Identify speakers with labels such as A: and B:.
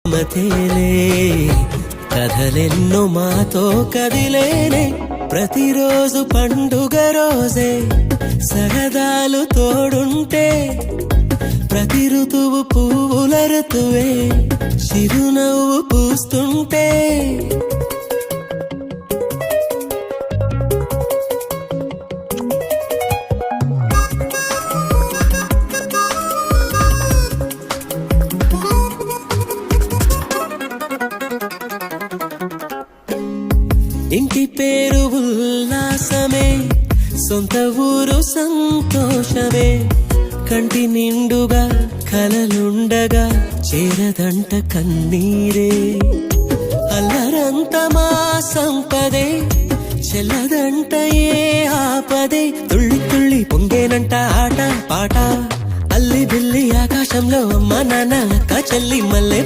A: మతేలే కథలెన్నో మాతో కదిలేనే ప్రతిరోజు పండుగ రోజే సరదాలు తోడుంటే ప్రతి ఋతువు పువ్వుల ఋతువే చిరునవ్వు పూస్తుంటే ఇంటి పేరు ఉల్లాసమే సొంత ఊరు సంతోషమే కంటి నిండుగా కలలుండగా చేరదంట కన్నీరే అల్లరంత మా సంపదే చెల్లదంట ఏ ఆపదే తుళ్ళి తుళ్ళి పొంగేనంట ఆట పాట అల్లి బిల్లి ఆకాశంలో అమ్మ నాన్న అక్క చెల్లి మల్లె